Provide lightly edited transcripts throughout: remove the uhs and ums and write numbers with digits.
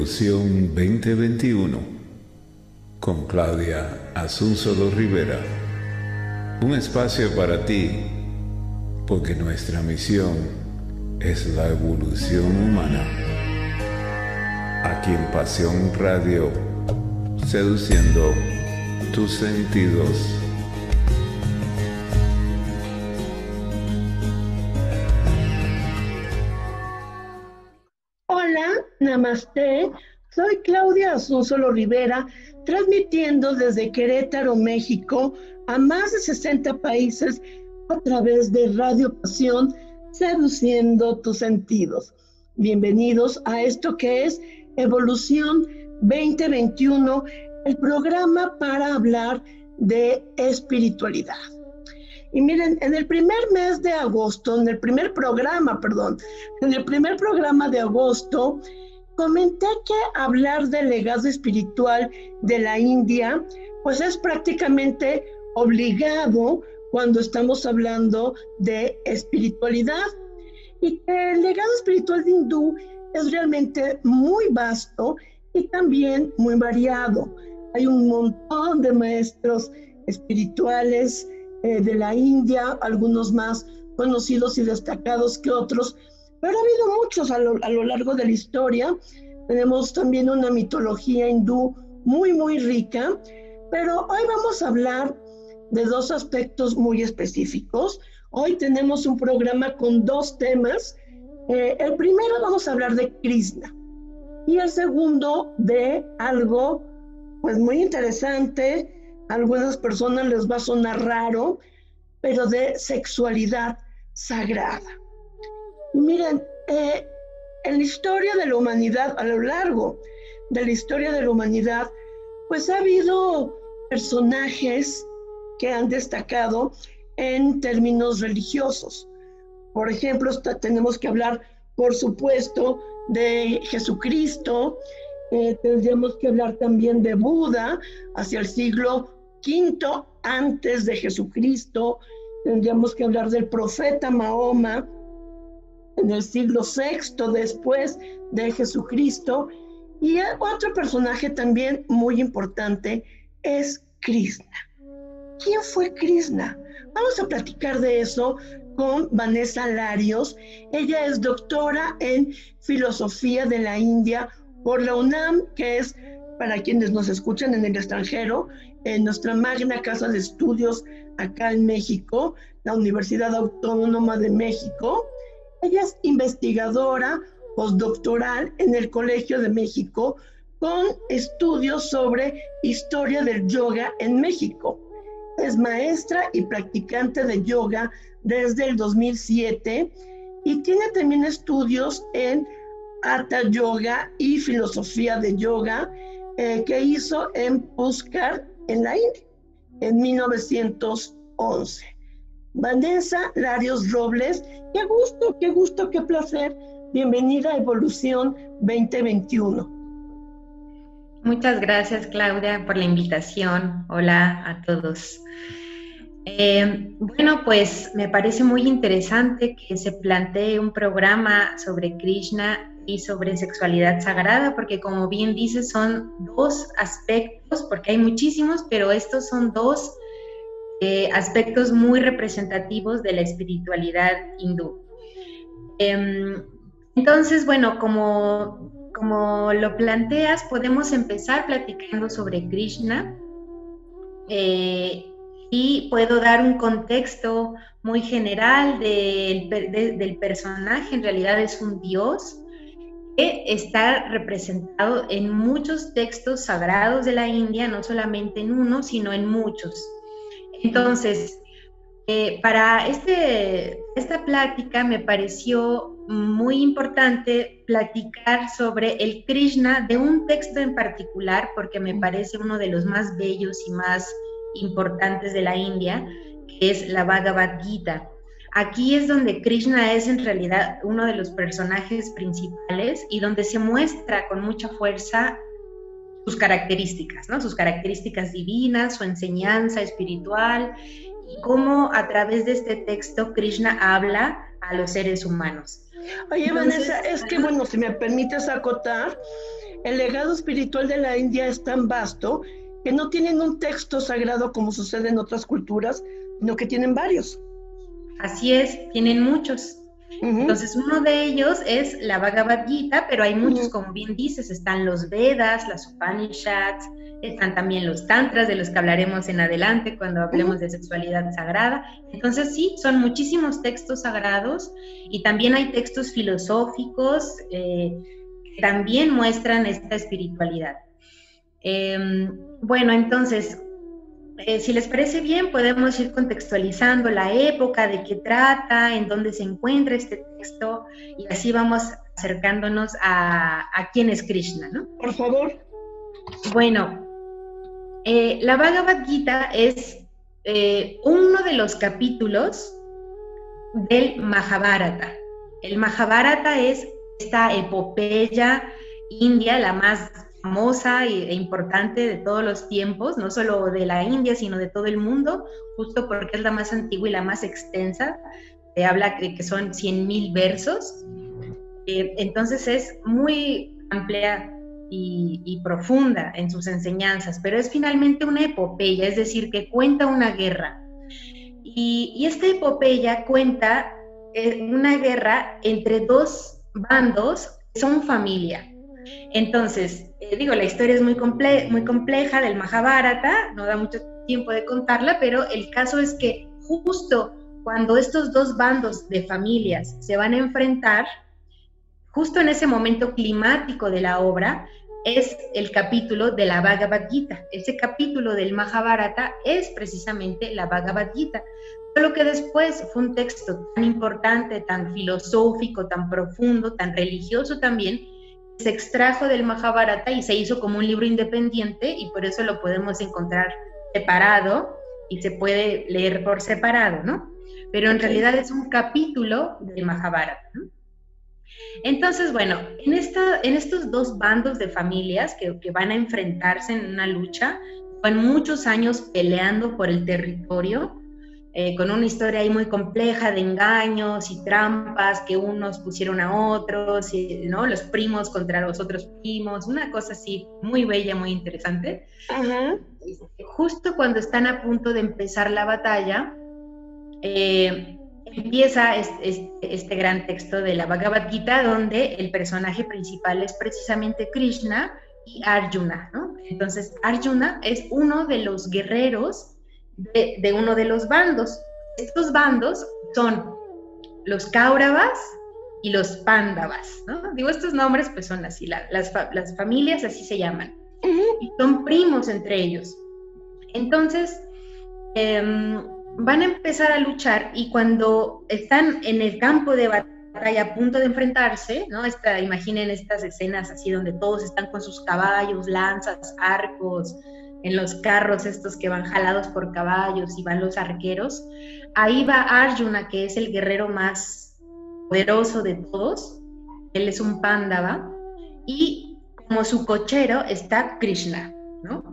Evolución 2021 con Claudia Asunzolo Rivera. Un espacio para ti, porque nuestra misión es la evolución humana. Aquí en Pasión Radio, seduciendo tus sentidos. Hola, namaste. Soy Claudia Asunzolo Rivera, transmitiendo desde Querétaro, México, a más de 60 países a través de Radio Pasión, seduciendo tus sentidos. Bienvenidos a esto que es Evolución 2021, el programa para hablar de espiritualidad. Y miren, en el primer programa de agosto, comenté que hablar del legado espiritual de la India, pues es prácticamente obligado cuando estamos hablando de espiritualidad, y que el legado espiritual de hindú es realmente muy vasto y también muy variado. Hay un montón de maestros espirituales de la India, algunos más conocidos y destacados que otros, pero ha habido muchos a lo largo de la historia. Tenemos también una mitología hindú muy rica, pero hoy vamos a hablar de dos aspectos muy específicos. Hoy tenemos un programa con dos temas. El primero vamos a hablar de Krishna y el segundo de algo pues muy interesante. A algunas personas les va a sonar raro, pero de sexualidad sagrada. Miren, en la historia de la humanidad, a lo largo de la historia de la humanidad, pues ha habido personajes que han destacado en términos religiosos. Por ejemplo, tenemos que hablar, por supuesto, de Jesucristo. Tendríamos que hablar también de Buda hacia el siglo V antes de Jesucristo. Tendríamos que hablar del profeta Mahoma en el siglo VI después de Jesucristo. Y otro personaje también muy importante es Krishna. ¿Quién fue Krishna? Vamos a platicar de eso con Vanessa Larios. Ella es doctora en Filosofía de la India por la UNAM, que es, para quienes nos escuchan en el extranjero, en nuestra magna casa de estudios acá en México, la Universidad Autónoma de México. Ella es investigadora postdoctoral en el Colegio de México con estudios sobre historia del yoga en México. Es maestra y practicante de yoga desde el 2007 y tiene también estudios en Hatha Yoga y filosofía de yoga que hizo en Pushkar, en la India, en 1911. Vanessa Larios Robles, qué gusto, qué placer. Bienvenida a Evolución 2021. Muchas gracias, Claudia, por la invitación. Hola a todos. Bueno, pues me parece muy interesante que se plantee un programa sobre Krishna y sobre sexualidad sagrada, porque como bien dices, son dos aspectos, porque hay muchísimos, pero estos son dos aspectos muy representativos de la espiritualidad hindú. Entonces, bueno, como lo planteas, podemos empezar platicando sobre Krishna y puedo dar un contexto muy general del personaje. En realidad es un dios que está representado en muchos textos sagrados de la India, no solamente en uno, sino en muchos. Entonces, para esta plática me pareció muy importante platicar sobre el Krishna de un texto en particular, porque me parece uno de los más bellos y más importantes de la India, que es la Bhagavad Gita. Aquí es donde Krishna es en realidad uno de los personajes principales y donde se muestra con mucha fuerza sus características, ¿no? Sus características divinas, su enseñanza espiritual y cómo a través de este texto Krishna habla a los seres humanos. Oye, Vanessa, es que bueno, si me permites acotar, el legado espiritual de la India es tan vasto que no tienen un texto sagrado como sucede en otras culturas, sino que tienen varios. Así es, tienen muchos. Entonces, uno de ellos es la Bhagavad Gita, pero hay muchos, como bien dices, están los Vedas, las Upanishads, están también los Tantras, de los que hablaremos en adelante cuando hablemos de sexualidad sagrada. Entonces, sí, son muchísimos textos sagrados y también hay textos filosóficos que también muestran esta espiritualidad. Bueno, entonces, si les parece bien, podemos ir contextualizando la época, de qué trata, en dónde se encuentra este texto, y así vamos acercándonos a quién es Krishna, ¿no? Por favor. Bueno, la Bhagavad Gita es uno de los capítulos del Mahabharata. El Mahabharata es esta epopeya india, la más famosa e importante de todos los tiempos, no solo de la India, sino de todo el mundo, justo porque es la más antigua y la más extensa. Se habla de que son 100,000 versos, entonces es muy amplia y profunda en sus enseñanzas, pero es finalmente una epopeya, es decir, que cuenta una guerra. Y esta epopeya cuenta una guerra entre dos bandos que son familia. Entonces, la historia es muy compleja del Mahabharata, no da mucho tiempo de contarla, pero el caso es que justo cuando estos dos bandos de familias se van a enfrentar, justo en ese momento climático de la obra, es el capítulo de la Bhagavad Gita. Ese capítulo del Mahabharata es precisamente la Bhagavad Gita. Solo que después fue un texto tan importante, tan filosófico, tan profundo, tan religioso también, se extrajo del Mahabharata y se hizo como un libro independiente, y por eso lo podemos encontrar separado y se puede leer por separado, ¿no? Pero en realidad es un capítulo del Mahabharata, ¿no? Entonces, bueno, en estos dos bandos de familias que van a enfrentarse en una lucha, van muchos años peleando por el territorio, con una historia ahí muy compleja de engaños y trampas que unos pusieron a otros, ¿no? Los primos contra los otros primos, una cosa así muy bella, muy interesante. Justo cuando están a punto de empezar la batalla, empieza este gran texto de la Bhagavad Gita, donde el personaje principal es precisamente Krishna y Arjuna, ¿no? Entonces, Arjuna es uno de los guerreros de uno de los bandos. Estos bandos son los Kauravas y los Pándavas, ¿no? Digo, estos nombres pues son así, las familias así se llaman, y son primos entre ellos. Entonces, van a empezar a luchar, y cuando están en el campo de batalla a punto de enfrentarse, ¿no? Imaginen estas escenas así donde todos están con sus caballos, lanzas, arcos, en los carros estos que van jalados por caballos y van los arqueros. Ahí va Arjuna, que es el guerrero más poderoso de todos. Él es un Pándava, y como su cochero está Krishna, ¿no?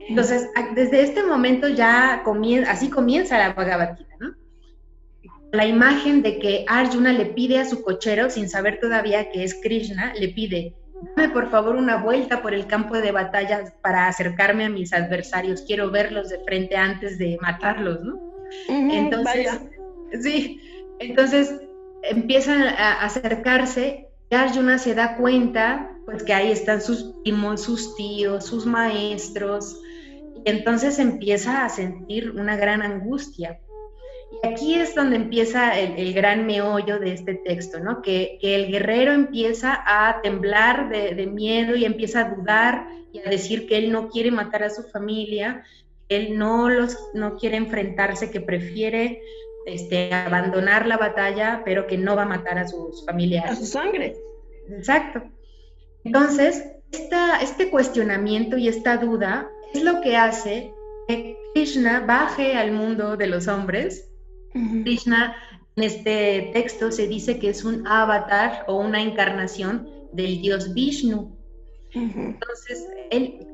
Entonces, desde este momento ya así comienza la Bhagavad Gita, ¿no? La imagen de que Arjuna le pide a su cochero, sin saber todavía que es Krishna, le pide: dame por favor una vuelta por el campo de batalla para acercarme a mis adversarios, quiero verlos de frente antes de matarlos, ¿no? Entonces, sí, entonces empiezan a acercarse, y Arjuna se da cuenta pues que ahí están sus primos, sus tíos, sus maestros, y entonces empieza a sentir una gran angustia. Y aquí es donde empieza el gran meollo de este texto, ¿no? Que el guerrero empieza a temblar de miedo y empieza a dudar y a decir que él no quiere matar a su familia, que él no quiere enfrentarse, que prefiere abandonar la batalla, pero que no va a matar a sus familiares. A su sangre. Exacto. Entonces, este cuestionamiento y esta duda es lo que hace que Krishna baje al mundo de los hombres. Krishna, en este texto se dice que es un avatar o una encarnación del dios Vishnu. Entonces,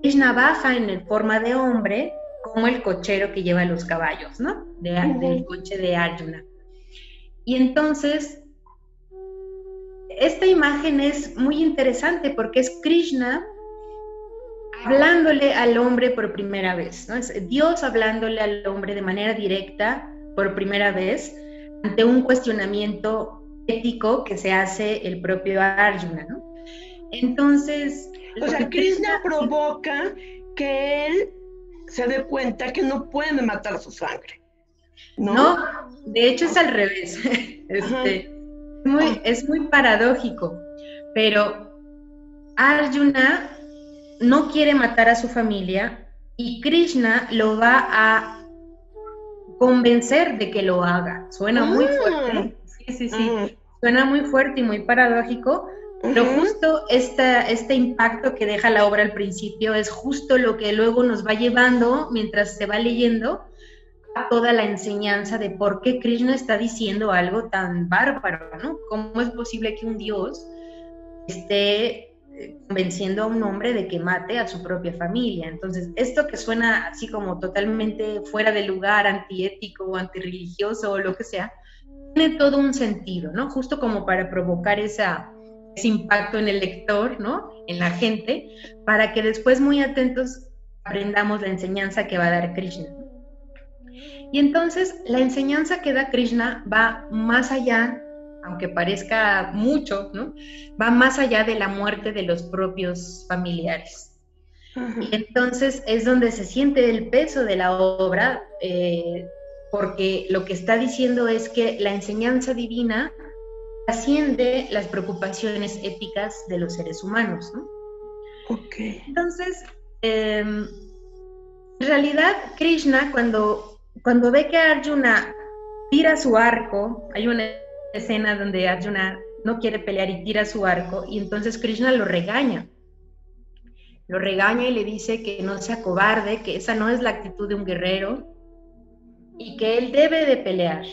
Krishna baja en forma de hombre, como el cochero que lleva los caballos, ¿no? Del coche de Arjuna. Y entonces, esta imagen es muy interesante porque es Krishna hablándole al hombre por primera vez, ¿no? Es Dios hablándole al hombre de manera directa por primera vez ante un cuestionamiento ético que se hace el propio Arjuna, ¿no? Entonces... O sea, Krishna provoca que él se dé cuenta que no puede matar su sangre, ¿no? No, de hecho es al revés. Es muy paradójico, pero Arjuna no quiere matar a su familia y Krishna lo va a convencer de que lo haga. Suena muy fuerte. Sí. Suena muy fuerte y muy paradójico, pero justo este impacto que deja la obra al principio es justo lo que luego nos va llevando, mientras se va leyendo, a toda la enseñanza de por qué Krishna está diciendo algo tan bárbaro, ¿no? ¿Cómo es posible que un dios esté convenciendo a un hombre de que mate a su propia familia? Entonces, esto que suena así como totalmente fuera de lugar, antiético, antirreligioso o lo que sea, tiene todo un sentido, ¿no? Justo como para provocar ese impacto en el lector, ¿no? En la gente, para que después muy atentos aprendamos la enseñanza que va a dar Krishna. Y entonces la enseñanza que da Krishna va más allá, aunque parezca mucho, ¿no? Va más allá de la muerte de los propios familiares. Y entonces es donde se siente el peso de la obra, porque lo que está diciendo es que la enseñanza divina trasciende las preocupaciones éticas de los seres humanos, ¿no? Okay. Entonces, en realidad, Krishna, cuando ve que Arjuna tira su arco, hay una escena donde Arjuna no quiere pelear y tira su arco, y entonces Krishna lo regaña y le dice que no sea cobarde, que esa no es la actitud de un guerrero, y que él debe de pelear.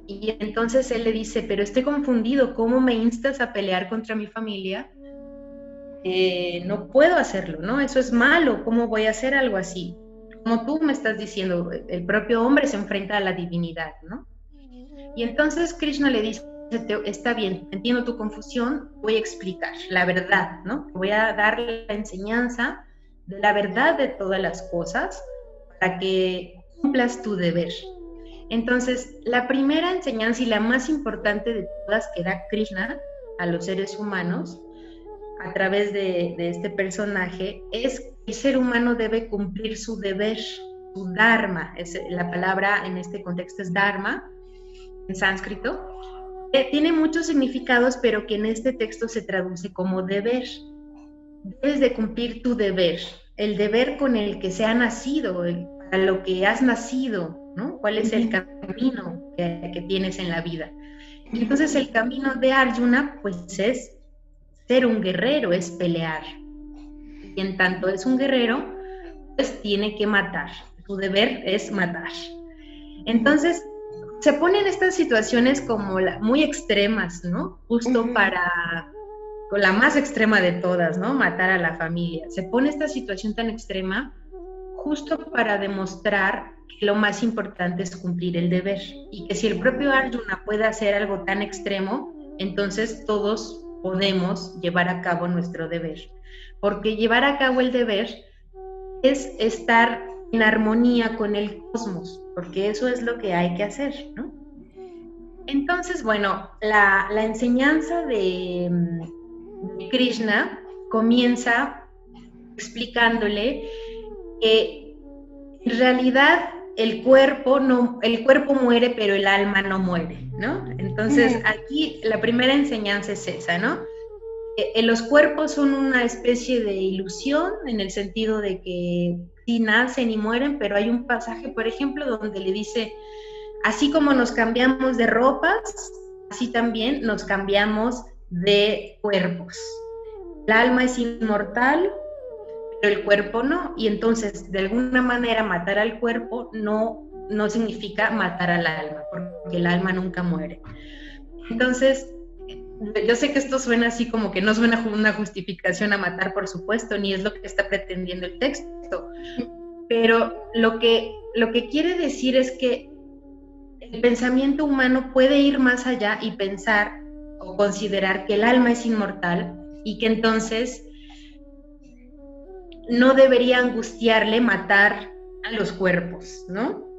Y entonces él le dice, pero estoy confundido, ¿cómo me instas a pelear contra mi familia? No puedo hacerlo, ¿no? Eso es malo, ¿cómo voy a hacer algo así? Como tú me estás diciendo, el propio hombre se enfrenta a la divinidad, ¿no? Y entonces Krishna le dice, está bien, entiendo tu confusión, voy a explicar la verdad, ¿no? Voy a dar la enseñanza de la verdad de todas las cosas para que cumplas tu deber. Entonces, la primera enseñanza y la más importante de todas que da Krishna a los seres humanos a través de este personaje es que el ser humano debe cumplir su deber, su dharma. La palabra en este contexto es dharma, en sánscrito. Tiene muchos significados, pero que en este texto se traduce como deber. Debes de cumplir tu deber, el deber con el que se ha nacido, a lo que has nacido, ¿no? ¿Cuál es el camino que tienes en la vida? Y entonces el camino de Arjuna, pues es ser un guerrero, es pelear. Y en tanto es un guerrero, pues tiene que matar. Su deber es matar. Entonces se ponen estas situaciones como muy extremas, ¿no? Justo con la más extrema de todas, ¿no? Matar a la familia. Se pone esta situación tan extrema justo para demostrar que lo más importante es cumplir el deber y que si el propio Arjuna puede hacer algo tan extremo, entonces todos podemos llevar a cabo nuestro deber, porque llevar a cabo el deber es estar en armonía con el cosmos, porque eso es lo que hay que hacer, ¿no? Entonces, bueno, la enseñanza de Krishna comienza explicándole que en realidad el cuerpo muere, pero el alma no muere, ¿no? Entonces, aquí la primera enseñanza es esa, ¿no? Los cuerpos son una especie de ilusión en el sentido de que sí nacen y mueren, pero hay un pasaje, por ejemplo, donde le dice, así como nos cambiamos de ropas, así también nos cambiamos de cuerpos. El alma es inmortal, pero el cuerpo no, y entonces de alguna manera matar al cuerpo no significa matar al alma, porque el alma nunca muere. Entonces, yo sé que esto suena así como que no suena una justificación a matar, por supuesto, ni es lo que está pretendiendo el texto, pero lo que quiere decir es que el pensamiento humano puede ir más allá y pensar o considerar que el alma es inmortal y que entonces no debería angustiarle matar a los cuerpos, ¿no?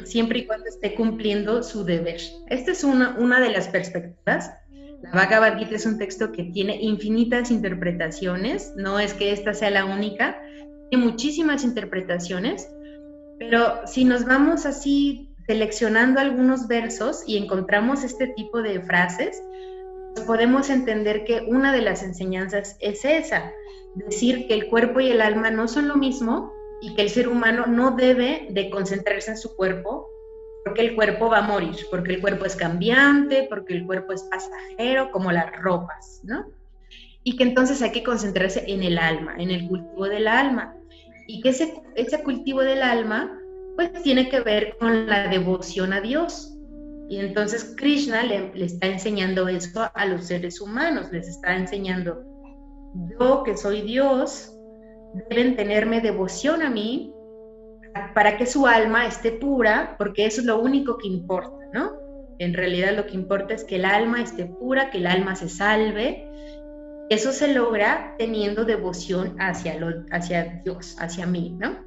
Siempre y cuando esté cumpliendo su deber. Esta es una de las perspectivas. La Bhagavad Gita es un texto que tiene infinitas interpretaciones, no es que esta sea la única, tiene muchísimas interpretaciones, pero si nos vamos así seleccionando algunos versos y encontramos este tipo de frases, pues podemos entender que una de las enseñanzas es esa, decir que el cuerpo y el alma no son lo mismo y que el ser humano no debe de concentrarse en su cuerpo porque el cuerpo va a morir, porque el cuerpo es cambiante, porque el cuerpo es pasajero, como las ropas, ¿no? Y que entonces hay que concentrarse en el alma, en el cultivo del alma. Y que ese cultivo del alma, pues tiene que ver con la devoción a Dios. Y entonces Krishna le está enseñando eso a los seres humanos, les está enseñando, yo que soy Dios, deben tenerme devoción a mí, para que su alma esté pura, porque eso es lo único que importa, ¿no? En realidad lo que importa es que el alma esté pura, que el alma se salve. Eso se logra teniendo devoción hacia Dios, hacia mí, ¿no?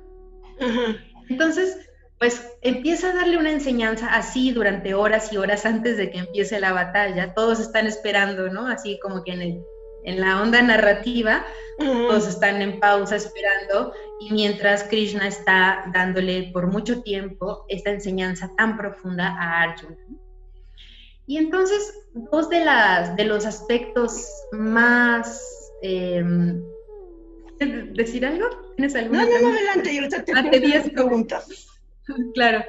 Entonces, pues empieza a darle una enseñanza así durante horas y horas antes de que empiece la batalla. Todos están esperando, ¿no? Así como que en la onda narrativa, todos están en pausa esperando, y mientras Krishna está dándole por mucho tiempo esta enseñanza tan profunda a Arjuna. Y entonces, dos de los aspectos más... ¿decir algo? ¿Tienes alguna pregunta? No, adelante, yo ahorita te 10 preguntas. Claro.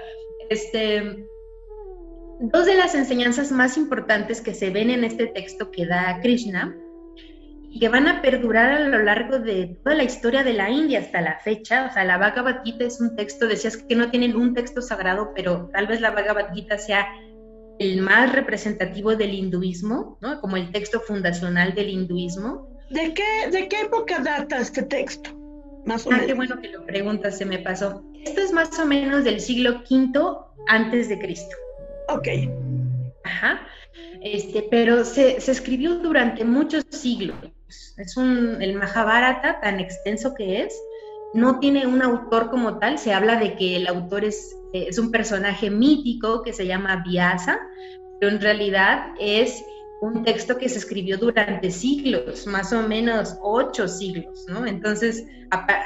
Dos de las enseñanzas más importantes que se ven en este texto que da Krishna y que van a perdurar a lo largo de toda la historia de la India hasta la fecha. O sea, la Bhagavad Gita es un texto, decías que no tienen un texto sagrado, pero tal vez la Bhagavad Gita sea el más representativo del hinduismo, ¿no? Como el texto fundacional del hinduismo. ¿De qué época data este texto? Más o menos. Qué bueno que lo preguntas, se me pasó. Esto es más o menos del siglo V antes de Cristo. Ok. Ajá. Pero se escribió durante muchos siglos. El Mahabharata, tan extenso que es, no tiene un autor como tal. Se habla de que el autor es un personaje mítico que se llama Vyasa, pero en realidad es un texto que se escribió durante siglos, más o menos 8 siglos, ¿no? Entonces,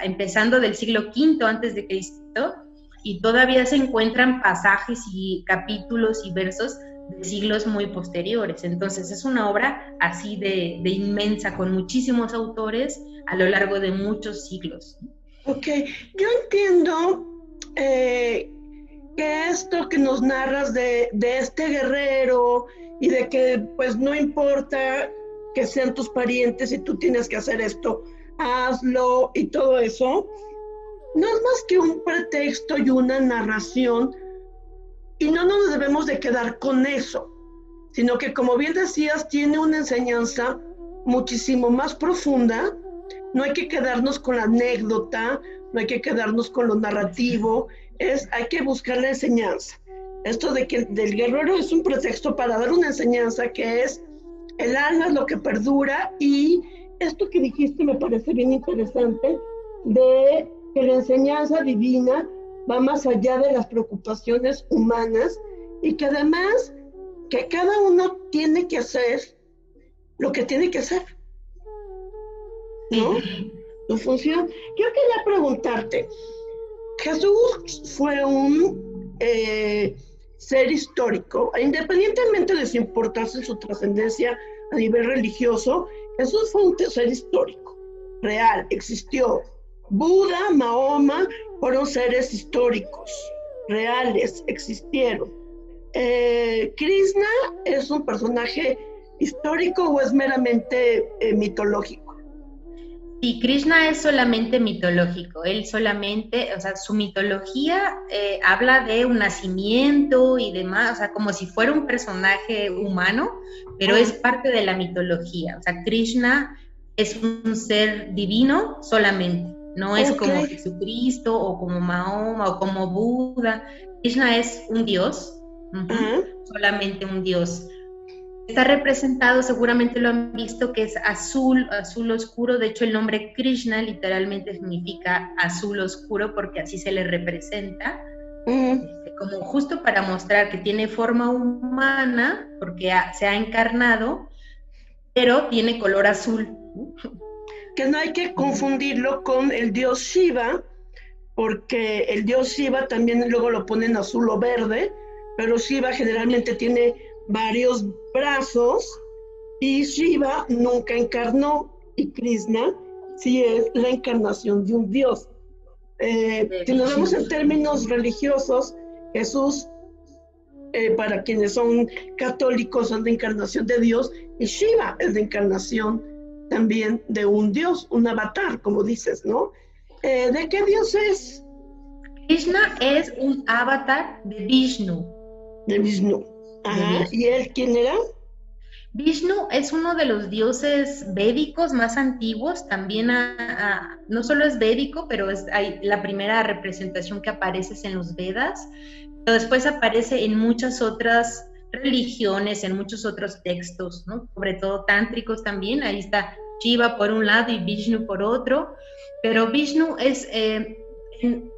empezando del siglo V antes de Cristo, y todavía se encuentran pasajes y capítulos y versos de siglos muy posteriores. Entonces es una obra así de inmensa, con muchísimos autores a lo largo de muchos siglos. Ok, yo entiendo que esto que nos narras de este guerrero y de que pues no importa que sean tus parientes y tú tienes que hacer esto, hazlo y todo eso, no es más que un pretexto y una narración, y no nos debemos de quedar con eso, sino que, como bien decías, tiene una enseñanza muchísimo más profunda. No hay que quedarnos con la anécdota, no hay que quedarnos con lo narrativo, hay que buscar la enseñanza. Esto de que del guerrero es un pretexto para dar una enseñanza que es el alma es lo que perdura, y esto que dijiste me parece bien interesante, de que la enseñanza divina va más allá de las preocupaciones humanas, y que además que cada uno tiene que hacer lo que tiene que hacer, ¿no? Su función. Yo quería preguntarte, Jesús fue un ser histórico, independientemente de su importancia en su trascendencia a nivel religioso. Jesús fue un ser histórico, real, existió. Buda, Mahoma fueron seres históricos, reales, existieron. ¿Krishna es un personaje histórico o es meramente mitológico? Sí, Krishna es solamente mitológico. Él solamente, o sea, su mitología habla de un nacimiento y demás, o sea, como si fuera un personaje humano, pero es parte de la mitología. O sea, Krishna es un ser divino solamente. No es como Jesucristo o como Mahoma o como Buda. Krishna es un dios, solamente un dios. Está representado, seguramente lo han visto, que es azul, azul oscuro. De hecho, el nombre Krishna literalmente significa azul oscuro porque así se le representa. Como justo para mostrar que tiene forma humana, porque se ha encarnado, pero tiene color azul. Que no hay que confundirlo con el dios Shiva, porque el dios Shiva también luego lo ponen azul o verde, pero Shiva generalmente tiene varios brazos y Shiva nunca encarnó, y Krishna sí es la encarnación de un dios. Si nos vemos en términos religiosos, Jesús, para quienes son católicos, son la encarnación de Dios, y Shiva es la encarnación también de un dios, un avatar, como dices, ¿no? ¿De qué dios es? Krishna es un avatar de Vishnu. De Vishnu. Ajá. ¿Y él quién era? Vishnu es uno de los dioses védicos más antiguos, también no solo es védico, pero hay la primera representación que aparece en los Vedas, pero después aparece en muchas otras religiones, en muchos otros textos, ¿no? Sobre todo tántricos también. Ahí está Shiva por un lado y Vishnu por otro, pero Vishnu tiene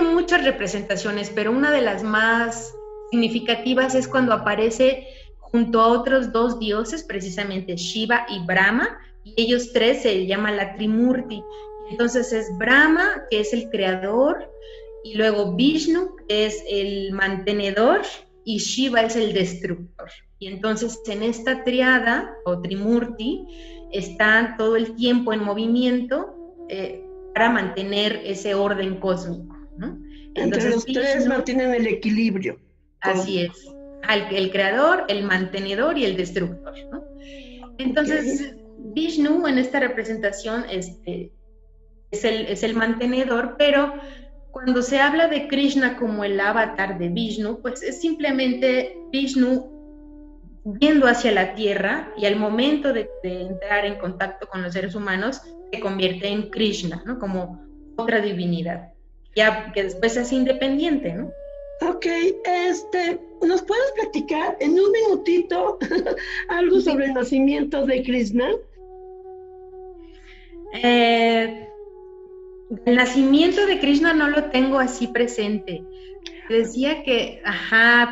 muchas representaciones, pero una de las más significativas es cuando aparece junto a otros dos dioses, precisamente Shiva y Brahma, y ellos tres se llaman la Trimurti. Entonces es Brahma, que es el creador, y luego Vishnu, que es el mantenedor, y Shiva es el destructor. Y entonces en esta triada, o Trimurti, están todo el tiempo en movimiento para mantener ese orden cósmico, ¿no? Entonces, entre los tres mantienen el equilibrio. Así es. El creador, el mantenedor y el destructor, ¿no? Entonces, Vishnu en esta representación es el mantenedor, pero cuando se habla de Krishna como el avatar de Vishnu, pues es simplemente Vishnu viendo hacia la tierra, y al momento de entrar en contacto con los seres humanos se convierte en Krishna, ¿no? Como otra divinidad, ya que después se hace independiente, ¿no? Ok, ¿nos puedes platicar en un minutito algo sobre el nacimiento de Krishna? El nacimiento de Krishna no lo tengo así presente. Decía que,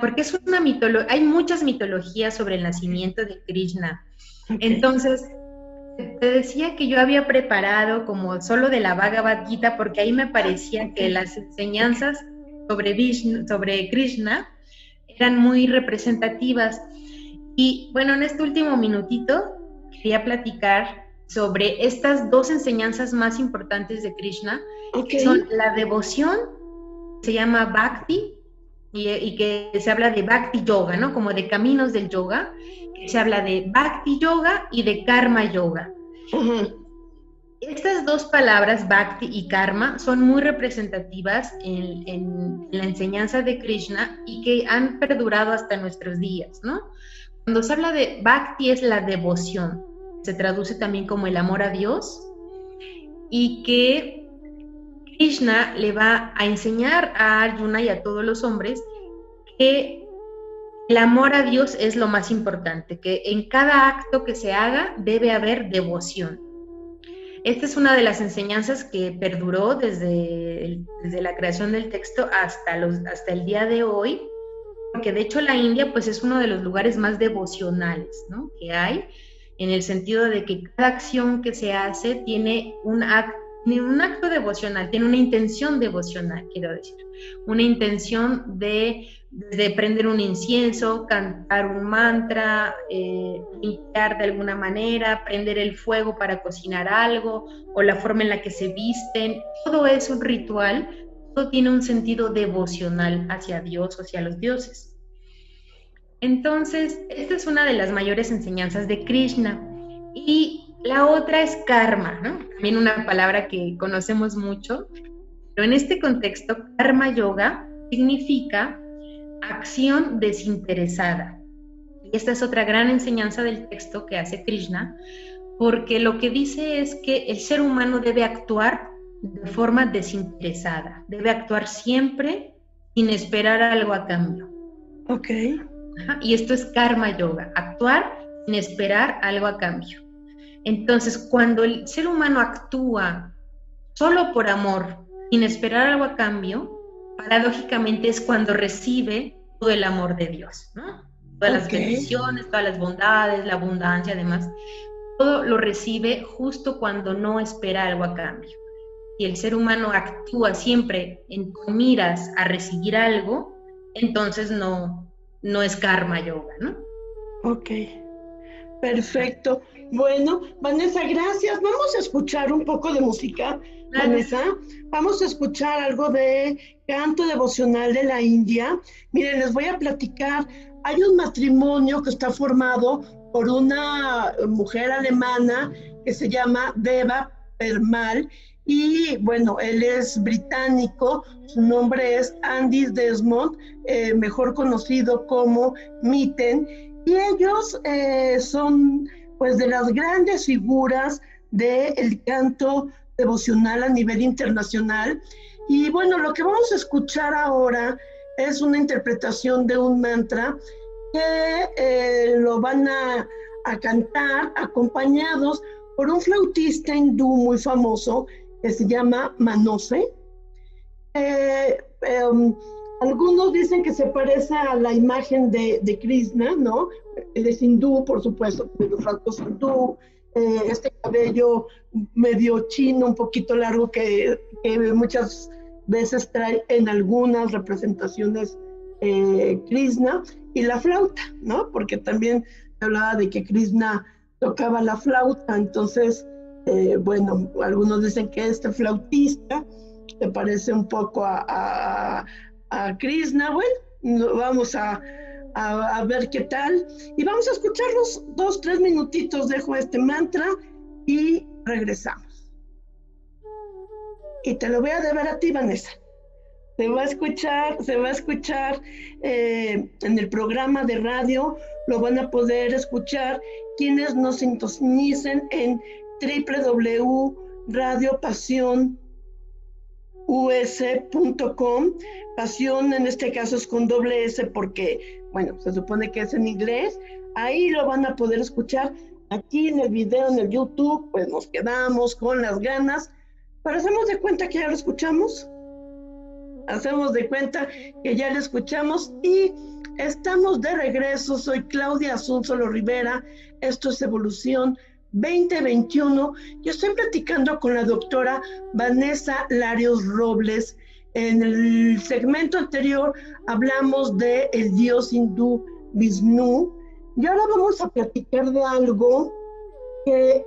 porque es una mitología, hay muchas mitologías sobre el nacimiento de Krishna. Okay. Entonces, te decía que yo había preparado como solo de la Bhagavad Gita, porque ahí me parecía que las enseñanzas sobre Krishna eran muy representativas. Y bueno, en este último minutito quería platicar sobre estas dos enseñanzas más importantes de Krishna, que son la devoción, se llama Bhakti, y que se habla de Bhakti Yoga, ¿no? Como de caminos del yoga, que se habla de Bhakti Yoga y de Karma Yoga. Estas dos palabras, Bhakti y Karma, son muy representativas en la enseñanza de Krishna y que han perdurado hasta nuestros días, ¿no? Cuando se habla de Bhakti es la devoción, se traduce también como el amor a Dios, y que Krishna le va a enseñar a Arjuna y a todos los hombres que el amor a Dios es lo más importante, que en cada acto que se haga debe haber devoción. Esta es una de las enseñanzas que perduró desde la creación del texto hasta el día de hoy, porque de hecho la India pues es uno de los lugares más devocionales, ¿no?, que hay, en el sentido de que cada acción que se hace tiene un acto devocional, tiene una intención devocional, quiero decir, una intención de prender un incienso, cantar un mantra, limpiar de alguna manera, prender el fuego para cocinar algo, o la forma en la que se visten. Todo es un ritual, todo tiene un sentido devocional hacia Dios, hacia los dioses. Entonces, esta es una de las mayores enseñanzas de Krishna. Y la otra es karma, ¿no? También una palabra que conocemos mucho, pero en este contexto, karma yoga significa acción desinteresada. Y esta es otra gran enseñanza del texto que hace Krishna, porque lo que dice es que el ser humano debe actuar de forma desinteresada, debe actuar siempre sin esperar algo a cambio. Ok. Ajá, y esto es karma yoga, actuar sin esperar algo a cambio. Entonces, cuando el ser humano actúa solo por amor, sin esperar algo a cambio, paradójicamente es cuando recibe todo el amor de Dios, ¿no? Todas las bendiciones, todas las bondades, la abundancia, además, todo lo recibe justo cuando no espera algo a cambio. Si el ser humano actúa siempre con miras a recibir algo, entonces no es karma yoga, ¿no? Ok, perfecto. Bueno, Vanessa, gracias. Vamos a escuchar un poco de música, Vanessa. Vamos a escuchar algo de canto devocional de la India. Miren, les voy a platicar. Hay un matrimonio que está formado por una mujer alemana que se llama Deva Permal. Y bueno, él es británico, su nombre es Andy Desmond, mejor conocido como Mitten, y ellos son pues de las grandes figuras del canto devocional a nivel internacional. Y bueno, lo que vamos a escuchar ahora es una interpretación de un mantra que lo van a cantar acompañados por un flautista hindú muy famoso que se llama Manose. Algunos dicen que se parece a la imagen de Krishna, ¿no? Él es hindú, por supuesto, de los rasgos hindú, este cabello medio chino, un poquito largo que muchas veces trae en algunas representaciones Krishna, y la flauta, ¿no? Porque también se hablaba de que Krishna tocaba la flauta, entonces bueno, algunos dicen que este flautista se parece un poco a Krishna. Bueno, vamos a ver qué tal. Y vamos a escucharlos 2-3 minutitos, dejo este mantra y regresamos. Y te lo voy a deber a ti, Vanessa. Se va a escuchar en el programa de radio, lo van a poder escuchar quienes nos sintonicen en www.radiopasionus.com. Pasión en este caso es con doble S porque, bueno, se supone que es en inglés. Ahí lo van a poder escuchar. Aquí en el video, en el YouTube, pues nos quedamos con las ganas, pero hacemos de cuenta que ya lo escuchamos. Hacemos de cuenta que ya lo escuchamos y estamos de regreso. Soy Claudia Asunzolo Rivera. Esto es Evolución 2021. Yo estoy platicando con la doctora Vanessa Larios Robles. En el segmento anterior hablamos de el dios hindú Vishnu, y ahora vamos a platicar de algo que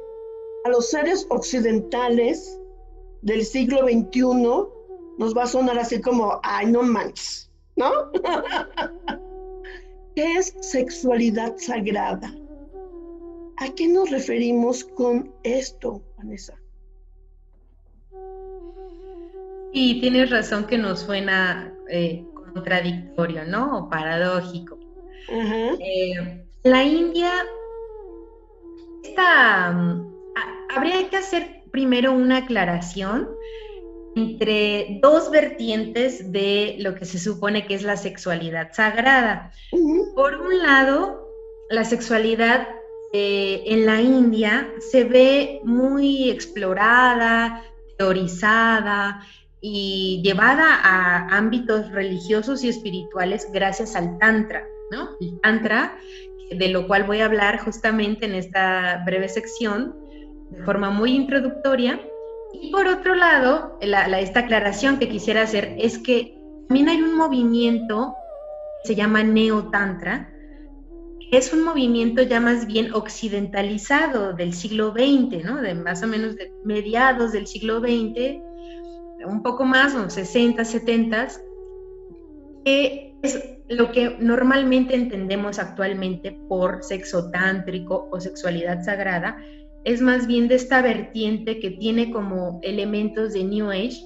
a los seres occidentales del siglo XXI nos va a sonar así como, ay, no manches, ¿no? ¿Qué es sexualidad sagrada? ¿A qué nos referimos con esto, Vanessa? Sí, tienes razón que nos suena contradictorio, ¿no? O paradójico. Uh-huh. La India, habría que hacer primero una aclaración entre dos vertientes de lo que se supone que es la sexualidad sagrada. Uh-huh. Por un lado, la sexualidad en la India se ve muy explorada, teorizada y llevada a ámbitos religiosos y espirituales gracias al Tantra, ¿no? El Tantra, de lo cual voy a hablar justamente en esta breve sección de forma muy introductoria. Y por otro lado, esta aclaración que quisiera hacer es que también hay un movimiento que se llama Neo-Tantra, que es un movimiento ya más bien occidentalizado del siglo XX, ¿no? De más o menos de mediados del siglo XX, un poco más, unos 60, 70, que es lo que normalmente entendemos actualmente por sexo tántrico o sexualidad sagrada. Es más bien de esta vertiente que tiene como elementos de New Age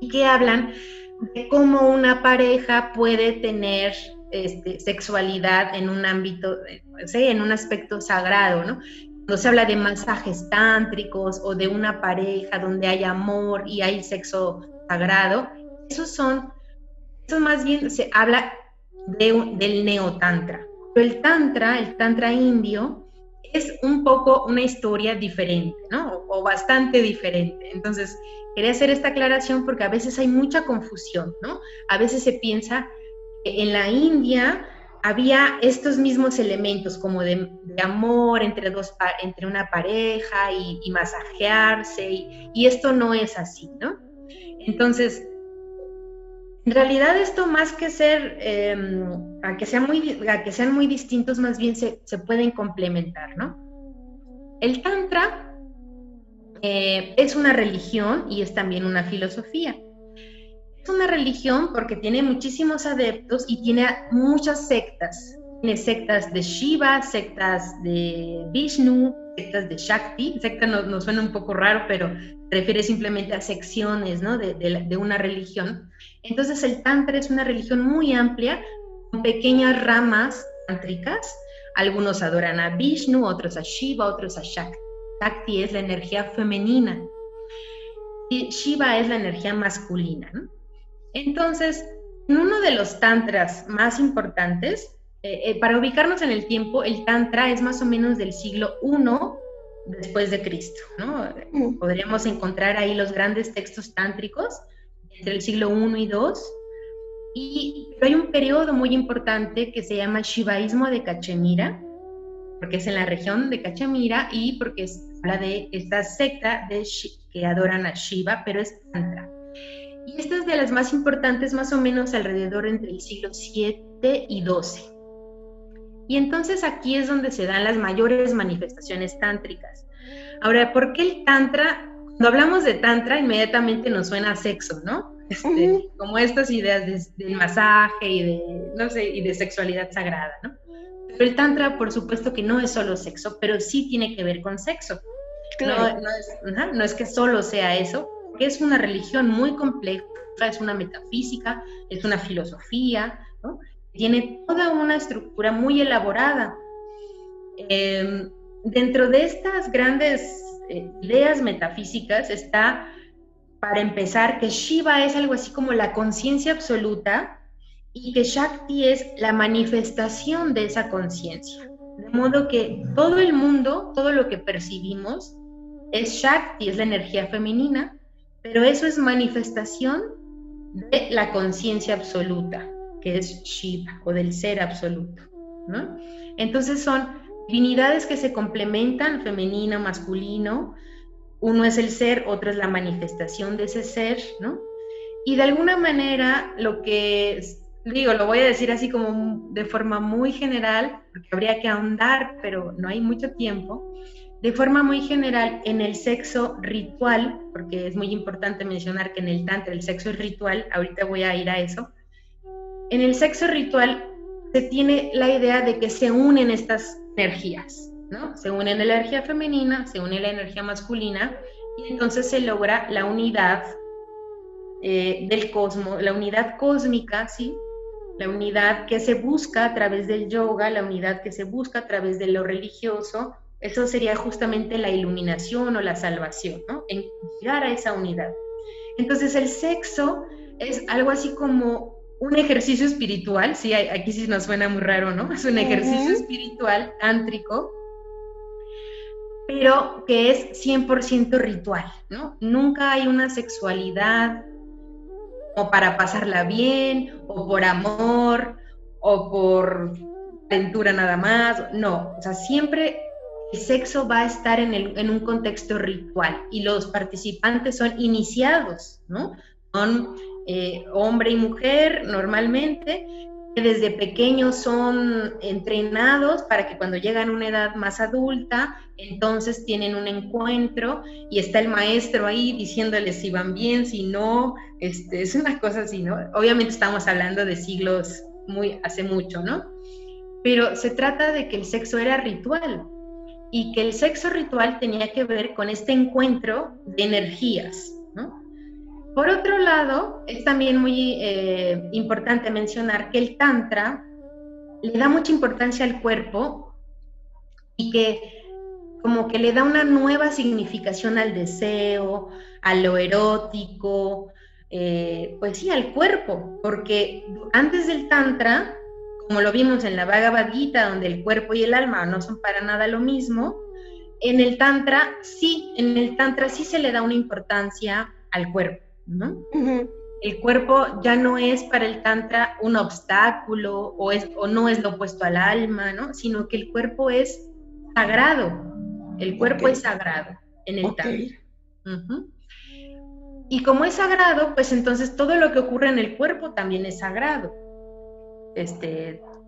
y que hablan de cómo una pareja puede tener sexualidad en un ámbito, en un aspecto sagrado, ¿no? Cuando se habla de masajes tántricos o de una pareja donde hay amor y hay sexo sagrado, eso más bien se habla del neotantra. Pero el tantra indio, es un poco una historia diferente, ¿no? O bastante diferente. Entonces, quería hacer esta aclaración porque a veces hay mucha confusión, ¿no? A veces se piensa que en la India había estos mismos elementos como de amor entre una pareja y masajearse, y esto no es así, ¿no? Entonces, en realidad esto más que ser, a que sean muy distintos, más bien se pueden complementar, ¿no? El Tantra es una religión y es también una filosofía. Es una religión porque tiene muchísimos adeptos y tiene muchas sectas. Tiene sectas de Shiva, sectas de Vishnu, sectas de Shakti. Secta nos suena un poco raro, pero se refiere simplemente a secciones, ¿no? de una religión. Entonces el Tantra es una religión muy amplia, con pequeñas ramas tántricas. Algunos adoran a Vishnu, otros a Shiva, otros a Shakti. Shakti es la energía femenina y Shiva es la energía masculina, ¿no? Entonces, en uno de los tantras más importantes, para ubicarnos en el tiempo, el tantra es más o menos del siglo I después de Cristo, ¿no? Podríamos encontrar ahí los grandes textos tántricos entre el siglo I y II, pero hay un periodo muy importante que se llama Shivaísmo de Cachemira, porque es en la región de Cachemira y porque habla de esta secta que adoran a Shiva, pero es tantra. Y esta es de las más importantes, más o menos alrededor entre el siglo VII y XII. Y entonces aquí es donde se dan las mayores manifestaciones tántricas. Ahora, ¿por qué el tantra? Cuando hablamos de tantra, inmediatamente nos suena a sexo, ¿no? Como estas ideas del masaje y de sexualidad sagrada, ¿no? Pero el tantra, por supuesto que no es solo sexo, pero sí tiene que ver con sexo. Claro. No es que solo sea eso, porque es una religión muy compleja, es una metafísica, es una filosofía, ¿no? Tiene toda una estructura muy elaborada. Dentro de estas grandes ideas metafísicas está, para empezar, que Shiva es algo así como la conciencia absoluta y que Shakti es la manifestación de esa conciencia. De modo que todo el mundo, todo lo que percibimos, es Shakti, es la energía femenina, pero eso es manifestación de la conciencia absoluta, que es Shiva, o del ser absoluto, ¿no? Entonces son divinidades que se complementan, femenino, masculino. Uno es el ser, otro es la manifestación de ese ser, ¿no? Y de alguna manera lo voy a decir así como de forma muy general, porque habría que ahondar, pero no hay mucho tiempo. De forma muy general, en el sexo ritual, porque es muy importante mencionar que en el tantra el sexo es ritual, ahorita voy a ir a eso. En el sexo ritual se tiene la idea de que se unen estas energías, ¿no? Se une la energía femenina, se une la energía masculina, y entonces se logra la unidad del cosmos, la unidad cósmica, ¿sí? La unidad que se busca a través del yoga, la unidad que se busca a través de lo religioso. Eso sería justamente la iluminación o la salvación, ¿no? En llegar a esa unidad. Entonces el sexo es algo así como un ejercicio espiritual, sí, aquí sí nos suena muy raro, ¿no? Es un ejercicio espiritual, tántrico, pero que es 100% ritual, ¿no? Nunca hay una sexualidad o para pasarla bien, o por amor, o por aventura nada más, no, o sea, siempre el sexo va a estar en un contexto ritual y los participantes son iniciados, ¿no? Son hombre y mujer normalmente, que desde pequeños son entrenados para que cuando llegan a una edad más adulta, entonces tienen un encuentro y está el maestro ahí diciéndoles si van bien, si no, es una cosa así, ¿no? Obviamente estamos hablando de siglos hace mucho, ¿no? Pero se trata de que el sexo era ritual y que el sexo ritual tenía que ver con este encuentro de energías, ¿no? Por otro lado, es también muy importante mencionar que el Tantra le da mucha importancia al cuerpo y que como que le da una nueva significación al deseo, a lo erótico, pues sí, al cuerpo, porque antes del Tantra como lo vimos en la Bhagavad Gita, donde el cuerpo y el alma no son para nada lo mismo, en el Tantra sí se le da una importancia al cuerpo, ¿no? Uh-huh. El cuerpo ya no es para el Tantra un obstáculo o no es lo opuesto al alma, ¿no? Sino que el cuerpo es sagrado. El cuerpo es sagrado en el Tantra. Uh-huh. Y como es sagrado, pues entonces todo lo que ocurre en el cuerpo también es sagrado.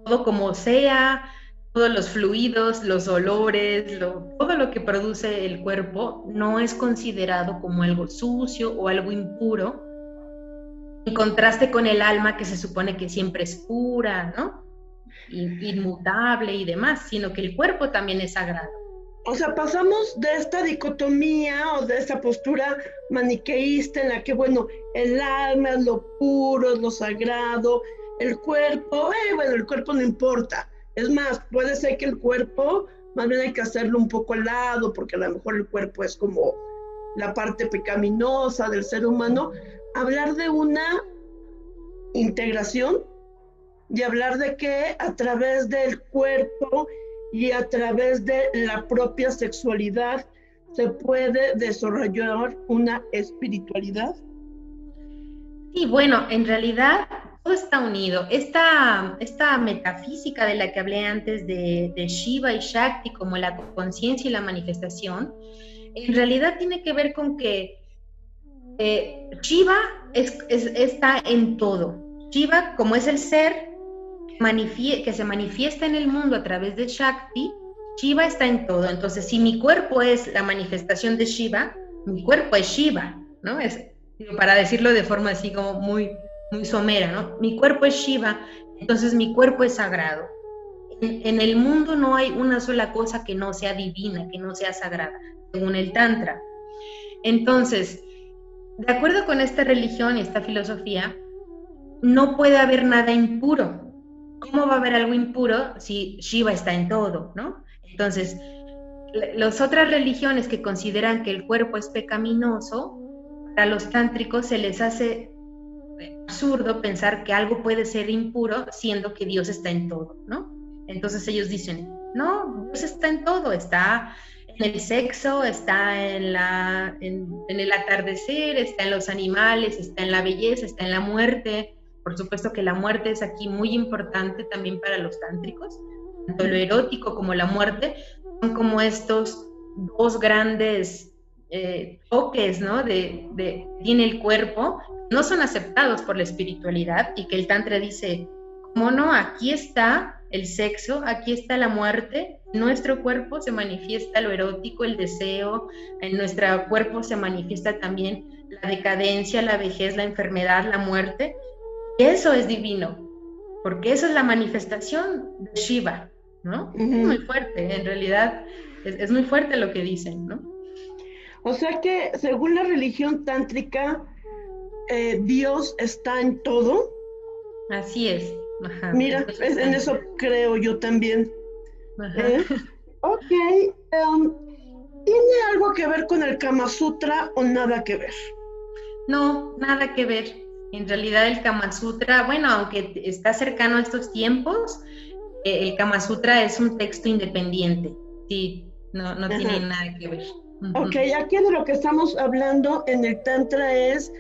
Todo como sea, todos los fluidos, los olores, todo lo que produce el cuerpo no es considerado como algo sucio o algo impuro, en contraste con el alma, que se supone que siempre es pura, ¿no? Inmutable y demás, sino que el cuerpo también es sagrado. O sea, pasamos de esta dicotomía o de esta postura maniqueísta en la que, bueno, el alma es lo puro, es lo sagrado, el cuerpo, el cuerpo no importa. Es más, puede ser que el cuerpo, más bien hay que hacerlo un poco al lado, porque a lo mejor el cuerpo es como la parte pecaminosa del ser humano. Hablar de una integración y hablar de que a través del cuerpo y a través de la propia sexualidad se puede desarrollar una espiritualidad. Sí, bueno, en realidad todo está unido. Esta metafísica de la que hablé antes de Shiva y Shakti como la conciencia y la manifestación, en realidad tiene que ver con que Shiva está en todo. Shiva, como es el ser que se manifiesta en el mundo a través de Shakti, Shiva está en todo. Entonces, si mi cuerpo es la manifestación de Shiva, mi cuerpo es Shiva, ¿no? Para decirlo de forma así como muy, muy somera, ¿no? Mi cuerpo es Shiva, entonces mi cuerpo es sagrado. En el mundo no hay una sola cosa que no sea divina, que no sea sagrada, según el Tantra. Entonces, de acuerdo con esta religión y esta filosofía, no puede haber nada impuro. ¿Cómo va a haber algo impuro si Shiva está en todo, ¿no? Entonces, las otras religiones que consideran que el cuerpo es pecaminoso, para los tántricos se les hace absurdo pensar que algo puede ser impuro siendo que Dios está en todo, ¿no? Entonces ellos dicen, no, Dios está en todo, está en el sexo, está en el atardecer, está en los animales, está en la belleza, está en la muerte. Por supuesto que la muerte es aquí muy importante también para los tántricos. Tanto lo erótico como la muerte son como estos dos grandes toques, ¿no? Tiene el cuerpo, no son aceptados por la espiritualidad, y que el Tantra dice, ¿cómo no? Aquí está el sexo, aquí está la muerte, en nuestro cuerpo se manifiesta lo erótico, el deseo, en nuestro cuerpo se manifiesta también la decadencia, la vejez, la enfermedad, la muerte. Eso es divino, porque esa es la manifestación de Shiva, ¿no? Uh-huh. Es muy fuerte, en realidad es muy fuerte lo que dicen, ¿no? O sea que según la religión tántrica, Dios está en todo. Así es. Ajá. Mira, en eso creo yo también. Ok, ¿tiene algo que ver con el Kama Sutra o nada que ver? No, nada que ver. En realidad el Kama Sutra, bueno, aunque está cercano a estos tiempos, el Kama Sutra es un texto independiente. Sí, no tiene nada que ver. Uh-huh. Ok, aquí de lo que estamos hablando en el Tantra es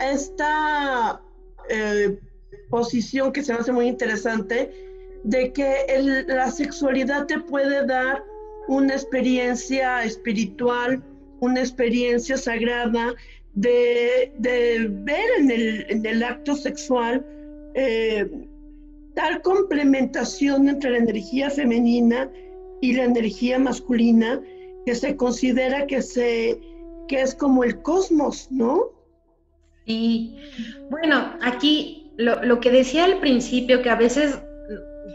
esta posición que se me hace muy interesante de que la sexualidad te puede dar una experiencia espiritual, una experiencia sagrada, de ver en el acto sexual tal complementación entre la energía femenina y la energía masculina, que se considera que es como el cosmos, ¿no? Sí, bueno, aquí lo que decía al principio, que a veces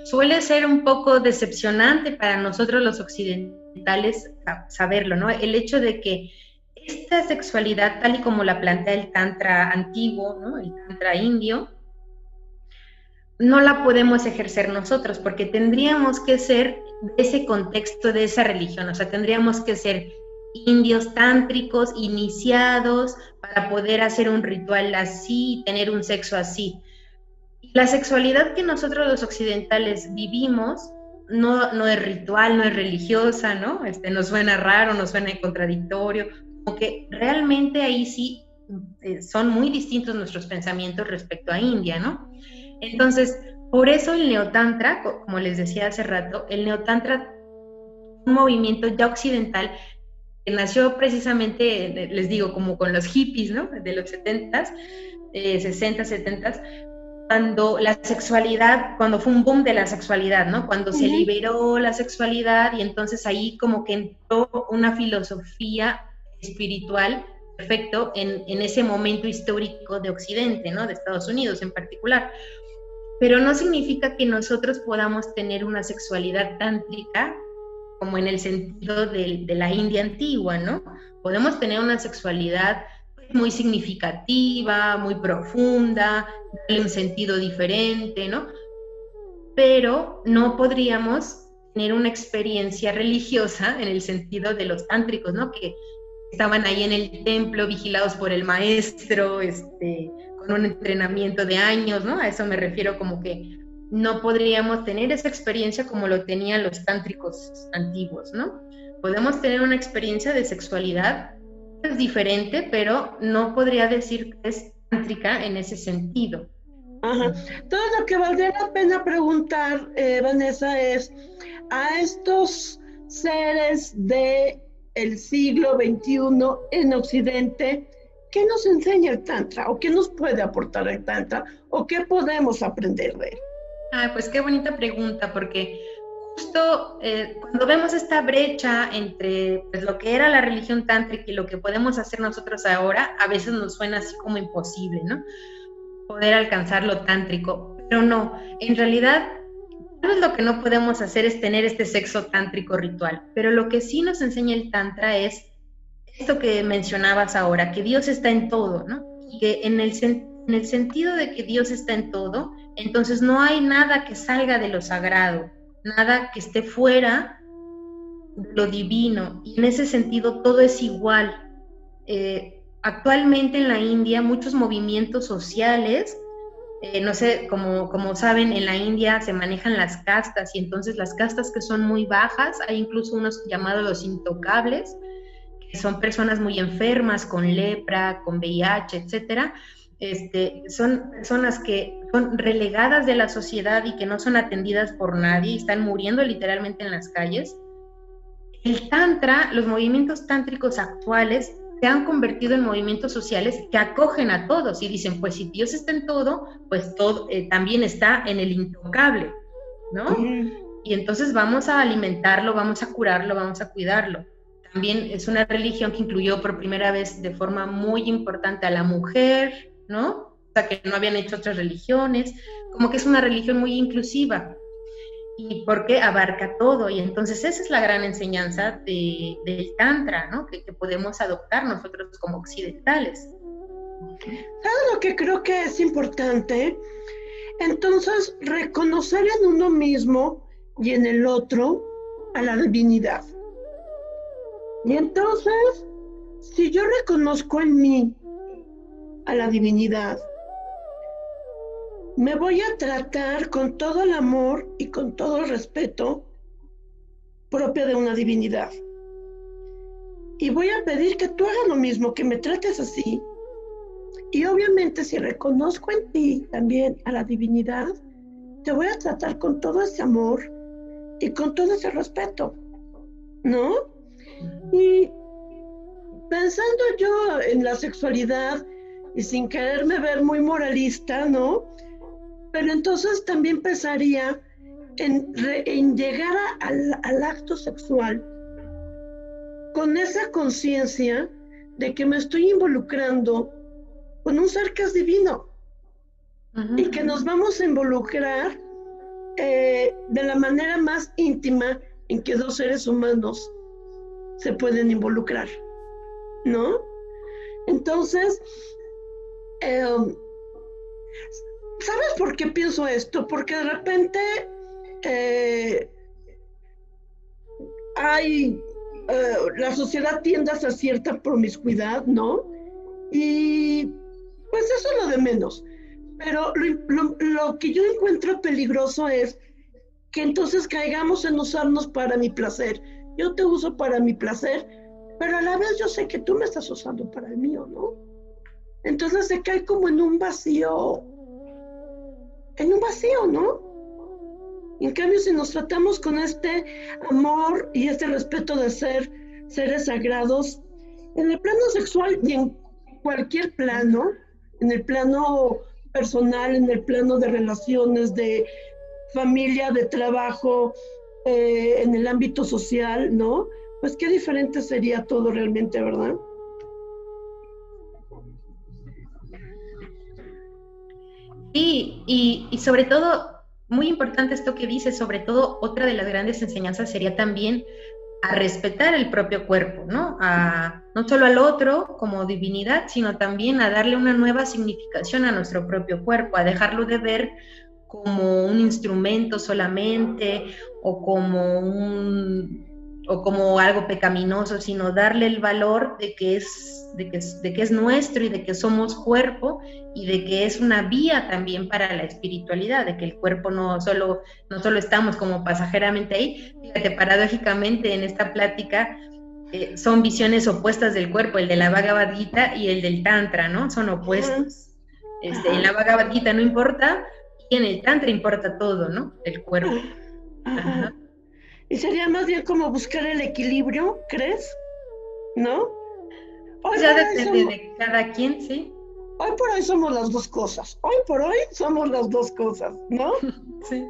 suele ser un poco decepcionante para nosotros los occidentales saberlo, ¿no? El hecho de que esta sexualidad, tal y como la plantea el Tantra antiguo, ¿no? El Tantra indio, no la podemos ejercer nosotros, porque tendríamos que ser de ese contexto, de esa religión, o sea, tendríamos que ser indios tántricos, iniciados, para poder hacer un ritual así, tener un sexo así. La sexualidad que nosotros los occidentales vivimos no es ritual, no es religiosa, ¿no? Nos suena raro, nos suena contradictorio, como que realmente ahí sí son muy distintos nuestros pensamientos respecto a India, ¿no? Entonces, por eso el neotantra, como les decía hace rato, el neotantra, un movimiento ya occidental, que nació precisamente, les digo, como con los hippies, ¿no? De los 70s, 60, 70s, cuando la sexualidad, cuando fue un boom de la sexualidad, ¿no? Cuando se liberó la sexualidad y entonces ahí como que entró una filosofía espiritual, perfecto, en ese momento histórico de Occidente, ¿no? De Estados Unidos en particular. Pero no significa que nosotros podamos tener una sexualidad tántrica como en el sentido de la India antigua, ¿no? Podemos tener una sexualidad muy significativa, muy profunda, darle un sentido diferente, ¿no? Pero no podríamos tener una experiencia religiosa en el sentido de los tántricos, ¿no? Que estaban ahí en el templo vigilados por el maestro, con un entrenamiento de años, ¿no? A eso me refiero, como que no podríamos tener esa experiencia como lo tenían los tántricos antiguos, ¿no? Podemos tener una experiencia de sexualidad es diferente, pero no podría decir que es tántrica en ese sentido. Ajá. Todo lo que valdría la pena preguntar, Vanessa, es a estos seres del siglo XXI en Occidente, ¿qué nos enseña el Tantra? ¿O qué nos puede aportar el Tantra? ¿O qué podemos aprender de él? Pues qué bonita pregunta, porque justo cuando vemos esta brecha entre pues, lo que era la religión tántrica y lo que podemos hacer nosotros ahora, a veces nos suena así como imposible, ¿no? Poder alcanzar lo tántrico, pero no, en realidad tal vez lo que no podemos hacer es tener este sexo tántrico ritual, pero lo que sí nos enseña el Tantra es esto que mencionabas ahora, que Dios está en todo, ¿no? Y que en el sentido de que Dios está en todo, entonces no hay nada que salga de lo sagrado, nada que esté fuera de lo divino, y en ese sentido todo es igual. Actualmente en la India muchos movimientos sociales, no sé, como saben, en la India se manejan las castas, y entonces las castas que son muy bajas, hay incluso unos llamados los intocables, que son personas muy enfermas, con lepra, con VIH, etcétera. Son personas que son relegadas de la sociedad y que no son atendidas por nadie y están muriendo literalmente en las calles. El Tantra, los movimientos tántricos actuales se han convertido en movimientos sociales que acogen a todos y dicen, pues si Dios está en todo, pues todo también está en el intocable, ¿no? Y entonces vamos a alimentarlo, vamos a curarlo, vamos a cuidarlo. También es una religión que incluyó por primera vez de forma muy importante a la mujer, ¿no? O sea, que no habían hecho otras religiones, como que es una religión muy inclusiva, y porque abarca todo, y entonces esa es la gran enseñanza del Tantra, ¿no? Que podemos adoptar nosotros como occidentales. ¿Sabes lo que creo que es importante? Entonces, reconocer en uno mismo y en el otro a la divinidad. Y entonces, si yo reconozco en mí a la divinidad, me voy a tratar con todo el amor y con todo el respeto propio de una divinidad. Y voy a pedir que tú hagas lo mismo, que me trates así. Y obviamente si reconozco en ti también a la divinidad, te voy a tratar con todo ese amor y con todo ese respeto, ¿no? Y pensando yo en la sexualidad, y sin quererme ver muy moralista, ¿no? Pero entonces también pensaría en llegar al acto sexual con esa conciencia de que me estoy involucrando con un ser que es divino. Uh-huh. Y que nos vamos a involucrar de la manera más íntima en que dos seres humanos se pueden involucrar, ¿no? Entonces, ¿sabes por qué pienso esto? Porque de repente la sociedad tiende hacia cierta promiscuidad, ¿no? Y pues eso es lo de menos. Pero lo que yo encuentro peligroso es que entonces caigamos en usarnos para mi placer. Yo te uso para mi placer, pero a la vez yo sé que tú me estás usando para el mío, ¿no? Entonces se cae como en un vacío, ¿no? En cambio, si nos tratamos con este amor y este respeto de ser seres sagrados, en el plano sexual y en cualquier plano, en el plano personal, en el plano de relaciones, de familia, de trabajo, en el ámbito social, ¿no? Pues qué diferente sería todo realmente, ¿verdad? Sí, y sobre todo, muy importante esto que dices, sobre todo otra de las grandes enseñanzas sería también a respetar el propio cuerpo, ¿no? No solo al otro como divinidad, sino también a darle una nueva significación a nuestro propio cuerpo, a dejarlo de ver como un instrumento solamente o como algo pecaminoso, sino darle el valor de que es nuestro y de que somos cuerpo y de que es una vía también para la espiritualidad, de que el cuerpo no solo estamos como pasajeramente ahí. Fíjate, paradójicamente en esta plática son visiones opuestas del cuerpo, el de la Bhagavad Gita y el del Tantra, ¿no? Son opuestos. En la Bhagavad Gita no importa y en el Tantra importa todo, ¿no? El cuerpo. Ajá. Y sería más bien como buscar el equilibrio, ¿crees? ¿No? Pues ya depende de cada quien, sí. Hoy por hoy somos las dos cosas. Hoy por hoy somos las dos cosas, ¿no? Sí.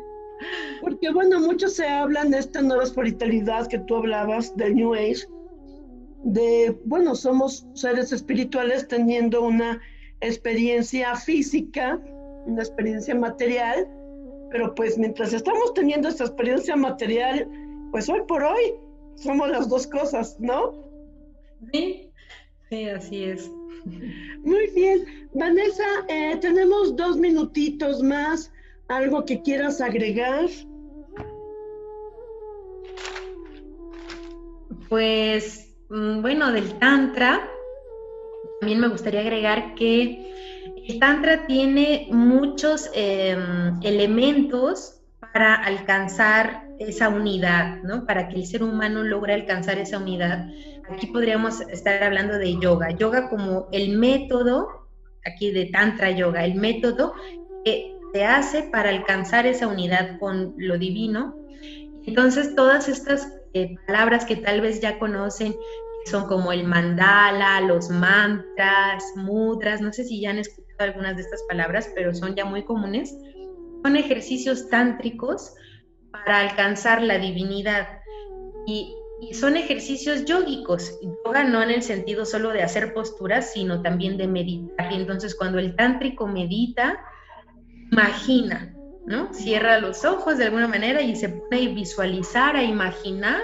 Porque bueno, mucho se habla de esta nueva espiritualidad que tú hablabas, del New Age, de, bueno, somos seres espirituales teniendo una experiencia física, una experiencia material, pero pues mientras estamos teniendo esta experiencia material, pues hoy por hoy somos las dos cosas, ¿no? Sí, sí, así es. Muy bien. Vanessa, tenemos 2 minutitos más. ¿Algo que quieras agregar? Pues, bueno, del Tantra, también me gustaría agregar que el Tantra tiene muchos elementos para alcanzar esa unidad, ¿no? Para que el ser humano logre alcanzar esa unidad. Aquí podríamos estar hablando de yoga como el método, aquí de Tantra Yoga, el método que se hace para alcanzar esa unidad con lo divino. Entonces, todas estas palabras que tal vez ya conocen, que son como el mandala, los mantras, mudras, no sé si ya han escuchado algunas de estas palabras, pero son ya muy comunes. Son ejercicios tántricos para alcanzar la divinidad y son ejercicios yógicos. Yoga no en el sentido solo de hacer posturas, sino también de meditar. Y entonces cuando el tántrico medita, imagina, ¿no? Cierra los ojos de alguna manera y se pone a visualizar, a imaginar.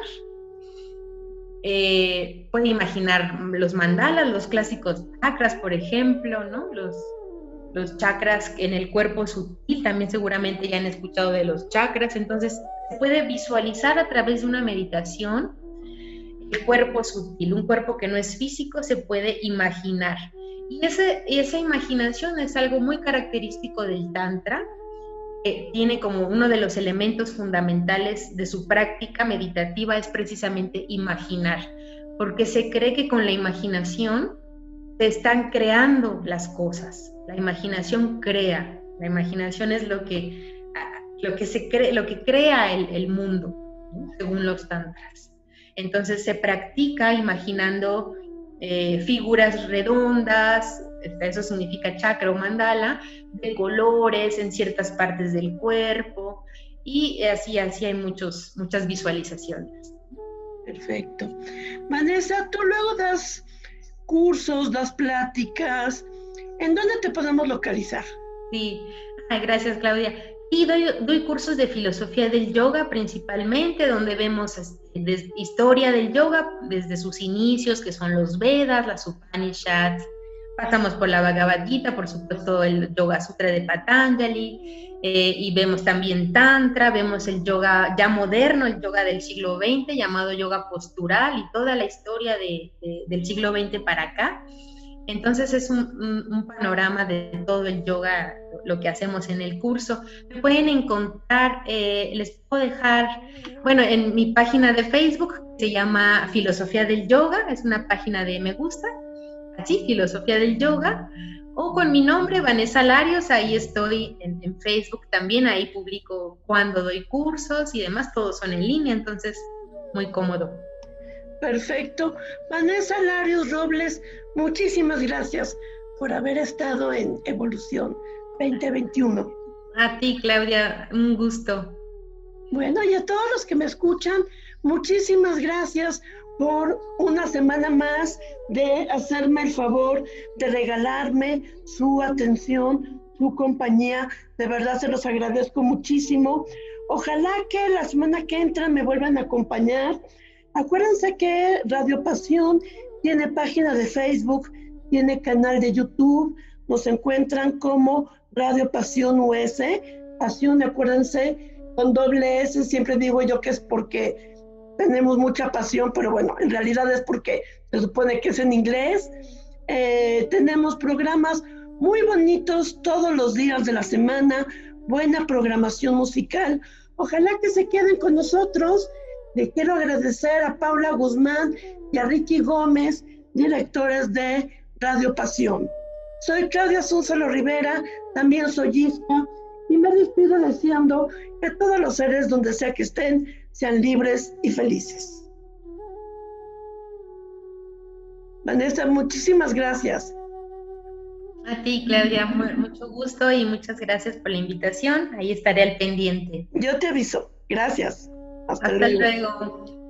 Puede imaginar los mandalas, los clásicos chakras, por ejemplo, ¿no? Los chakras en el cuerpo sutil, también seguramente ya han escuchado de los chakras. Entonces se puede visualizar a través de una meditación el cuerpo sutil, un cuerpo que no es físico, se puede imaginar. Y esa imaginación es algo muy característico del Tantra, que tiene como uno de los elementos fundamentales de su práctica meditativa es precisamente imaginar, porque se cree que con la imaginación se están creando las cosas. La imaginación crea, la imaginación es lo que crea el mundo, ¿no? Según los tantras. Entonces se practica imaginando figuras redondas, eso significa chakra o mandala, de colores en ciertas partes del cuerpo, y así hay muchas visualizaciones. Perfecto. Vanessa, tú luego das cursos, das pláticas. ¿En dónde te podemos localizar? Sí, gracias, Claudia. Y doy cursos de filosofía del yoga principalmente, donde vemos historia del yoga desde sus inicios, que son los Vedas, las Upanishads. Pasamos por la Bhagavad Gita, por supuesto el Yoga Sutra de Patanjali, y vemos también Tantra, vemos el yoga ya moderno, el yoga del siglo XX, llamado yoga postural, y toda la historia del siglo XX para acá. Entonces es un panorama de todo el yoga, lo que hacemos en el curso. Me pueden encontrar, les puedo dejar, bueno, en mi página de Facebook, se llama Filosofía del Yoga, es una página de me gusta, así, Filosofía del Yoga, o con mi nombre, Vanessa Larios, ahí estoy en Facebook también, ahí publico cuando doy cursos y demás, todos son en línea, entonces muy cómodo. Perfecto. Vanessa Larios Robles, muchísimas gracias por haber estado en Evolución 2021. A ti, Claudia, un gusto. Bueno, y a todos los que me escuchan, muchísimas gracias por una semana más de hacerme el favor de regalarme su atención, su compañía. De verdad se los agradezco muchísimo. Ojalá que la semana que entra me vuelvan a acompañar. Acuérdense que Radio Pasión tiene página de Facebook, tiene canal de YouTube, nos encuentran como Radio Pasión US. Pasión, acuérdense, con doble S, siempre digo yo que es porque tenemos mucha pasión, pero bueno, en realidad es porque se supone que es en inglés. Tenemos programas muy bonitos todos los días de la semana, buena programación musical. Ojalá que se queden con nosotros. Le quiero agradecer a Paula Guzmán y a Ricky Gómez, directores de Radio Pasión. Soy Claudia Asúnzalo Rivera, también soy hija, y me despido deseando que todos los seres, donde sea que estén, sean libres y felices. Vanessa, muchísimas gracias. A ti, Claudia, mucho gusto y muchas gracias por la invitación. Ahí estaré al pendiente. Yo te aviso. Gracias. Hasta luego.